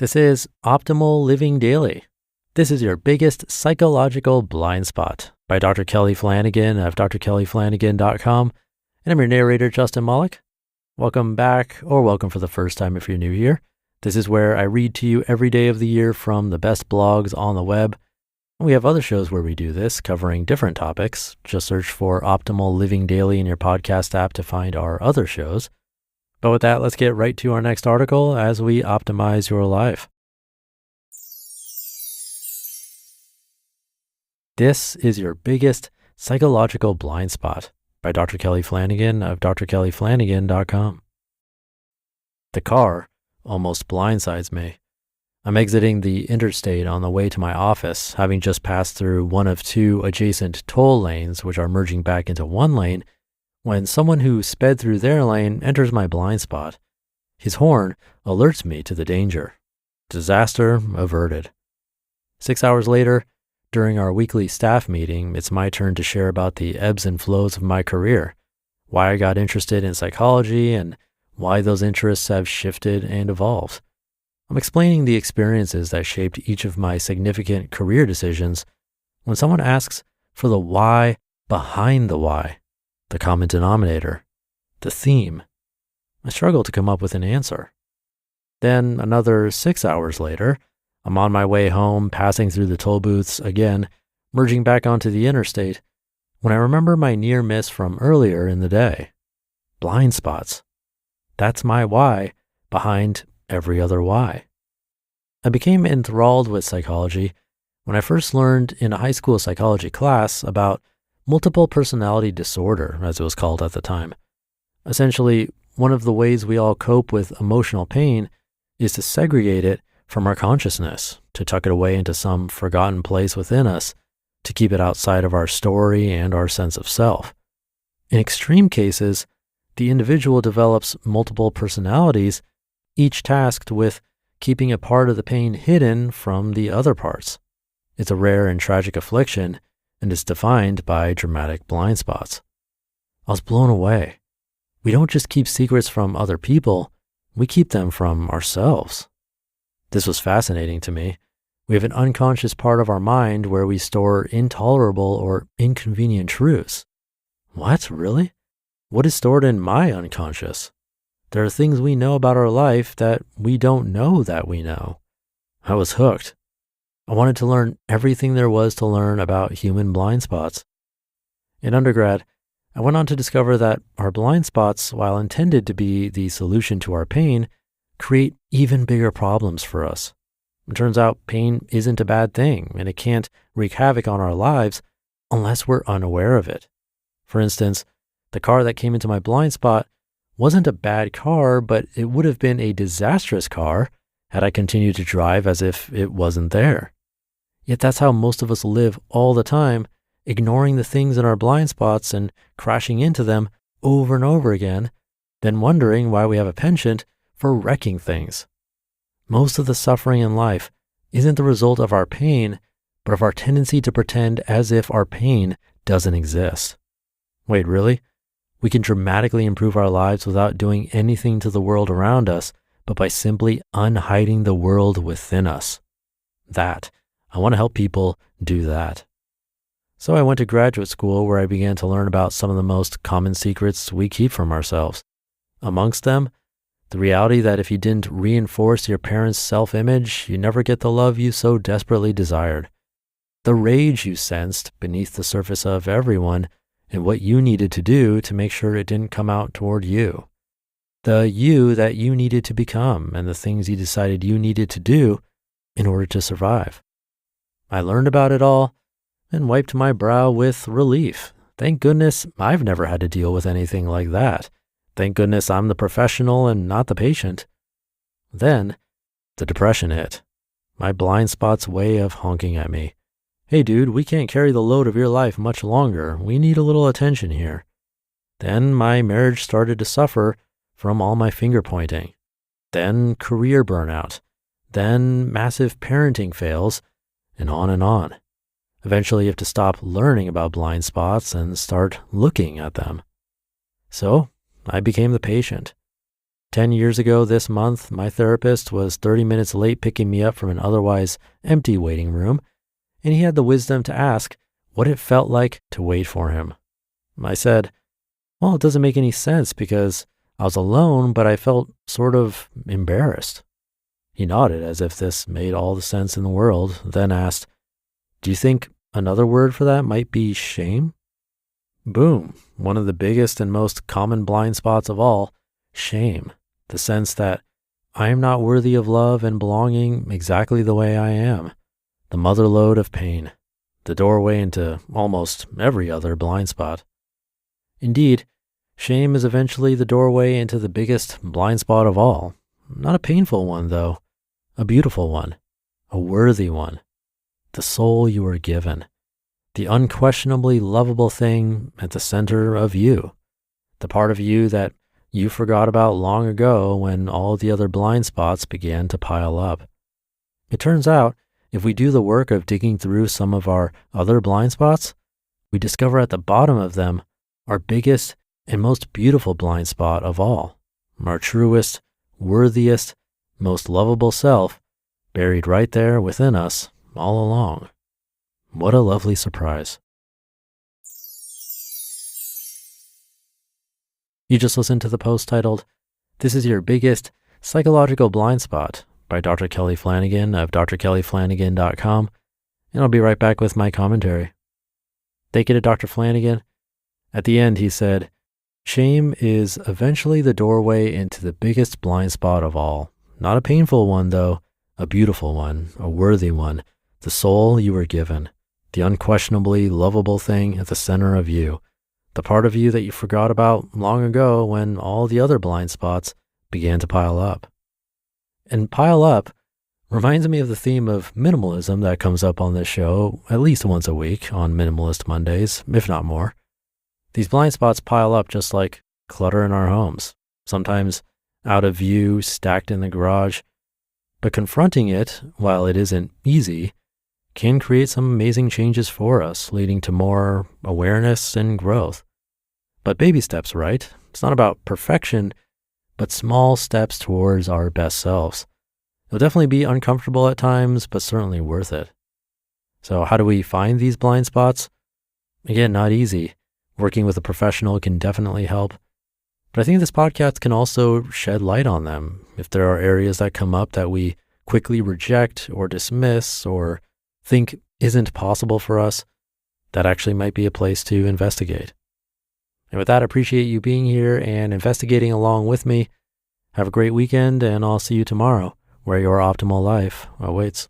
This is Optimal Living Daily. This is your biggest psychological blind spot by Dr. Kelly Flanagan of drkellyflanagan.com. And I'm your narrator, Justin Malik. Welcome back, or welcome for the first time if you're new here. This is where I read to you every day of the year from the best blogs on the web. And we have other shows where we do this, covering different topics. Just search for Optimal Living Daily in your podcast app to find our other shows. But with that, let's get right to our next article as we optimize your life. This is your biggest psychological blind spot by Dr. Kelly Flanagan of drkellyflanagan.com. The car almost blindsides me. I'm exiting the interstate on the way to my office, having just passed through one of two adjacent toll lanes, which are merging back into one lane, when someone who sped through their lane enters my blind spot. His horn alerts me to the danger. Disaster averted. 6 hours later, during our weekly staff meeting, it's my turn to share about the ebbs and flows of my career, why I got interested in psychology, and why those interests have shifted and evolved. I'm explaining the experiences that shaped each of my significant career decisions when someone asks for the why behind the why. The common denominator, the theme. I struggle to come up with an answer. Then another 6 hours later, I'm on my way home, passing through the toll booths again, merging back onto the interstate, when I remember my near miss from earlier in the day. Blind spots. That's my why behind every other why. I became enthralled with psychology when I first learned in a high school psychology class about multiple personality disorder, as it was called at the time. Essentially, one of the ways we all cope with emotional pain is to segregate it from our consciousness, to tuck it away into some forgotten place within us, to keep it outside of our story and our sense of self. In extreme cases, the individual develops multiple personalities, each tasked with keeping a part of the pain hidden from the other parts. It's a rare and tragic affliction, and is defined by dramatic blind spots. I was blown away. We don't just keep secrets from other people, we keep them from ourselves. This was fascinating to me. We have an unconscious part of our mind where we store intolerable or inconvenient truths. What, really? What is stored in my unconscious? There are things we know about our life that we don't know that we know. I was hooked. I wanted to learn everything there was to learn about human blind spots. In undergrad, I went on to discover that our blind spots, while intended to be the solution to our pain, create even bigger problems for us. It turns out pain isn't a bad thing, and it can't wreak havoc on our lives unless we're unaware of it. For instance, the car that came into my blind spot wasn't a bad car, but it would have been a disastrous car had I continued to drive as if it wasn't there. Yet that's how most of us live all the time, ignoring the things in our blind spots and crashing into them over and over again, then wondering why we have a penchant for wrecking things. Most of the suffering in life isn't the result of our pain, but of our tendency to pretend as if our pain doesn't exist. Wait, really? We can dramatically improve our lives without doing anything to the world around us, but by simply unhiding the world within us. I want to help people do that. So I went to graduate school where I began to learn about some of the most common secrets we keep from ourselves. Amongst them, the reality that if you didn't reinforce your parents' self-image, you never get the love you so desperately desired. The rage you sensed beneath the surface of everyone and what you needed to do to make sure it didn't come out toward you. The you that you needed to become and the things you decided you needed to do in order to survive. I learned about it all and wiped my brow with relief. Thank goodness I've never had to deal with anything like that. Thank goodness I'm the professional and not the patient. Then the depression hit. My blind spot's way of honking at me. Hey dude, we can't carry the load of your life much longer. We need a little attention here. Then my marriage started to suffer from all my finger pointing. Then career burnout. Then massive parenting fails, and on and on. Eventually you have to stop learning about blind spots and start looking at them. So I became the patient. 10 years ago this month, my therapist was 30 minutes late picking me up from an otherwise empty waiting room, and he had the wisdom to ask what it felt like to wait for him. I said, well, it doesn't make any sense because I was alone, but I felt sort of embarrassed. He nodded as if this made all the sense in the world, then asked, do you think another word for that might be shame? Boom, one of the biggest and most common blind spots of all, shame. The sense that I am not worthy of love and belonging exactly the way I am. The mother lode of pain. The doorway into almost every other blind spot. Indeed, shame is eventually the doorway into the biggest blind spot of all. Not a painful one, though. A beautiful one. A worthy one. The soul you were given. The unquestionably lovable thing at the center of you. The part of you that you forgot about long ago when all the other blind spots began to pile up. It turns out, if we do the work of digging through some of our other blind spots, we discover at the bottom of them our biggest and most beautiful blind spot of all, our truest, worthiest, most lovable self, buried right there within us all along. What a lovely surprise. You just listened to the post titled, This is Your Biggest Psychological Blind Spot by Dr. Kelly Flanagan of drkellyflanagan.com, and I'll be right back with my commentary. Thank you to Dr. Flanagan. At the end, he said, shame is eventually the doorway into the biggest blind spot of all. Not a painful one, though, a beautiful one, a worthy one, the soul you were given, the unquestionably lovable thing at the center of you, the part of you that you forgot about long ago when all the other blind spots began to pile up. And pile up reminds me of the theme of minimalism that comes up on this show at least once a week on Minimalist Mondays, if not more. These blind spots pile up just like clutter in our homes, sometimes out of view, stacked in the garage. But confronting it, while it isn't easy, can create some amazing changes for us, leading to more awareness and growth. But baby steps, right? It's not about perfection, but small steps towards our best selves. It'll definitely be uncomfortable at times, but certainly worth it. So how do we find these blind spots? Again, not easy. Working with a professional can definitely help. But I think this podcast can also shed light on them. If there are areas that come up that we quickly reject or dismiss or think isn't possible for us, that actually might be a place to investigate. And with that, I appreciate you being here and investigating along with me. Have a great weekend, and I'll see you tomorrow, where your optimal life awaits.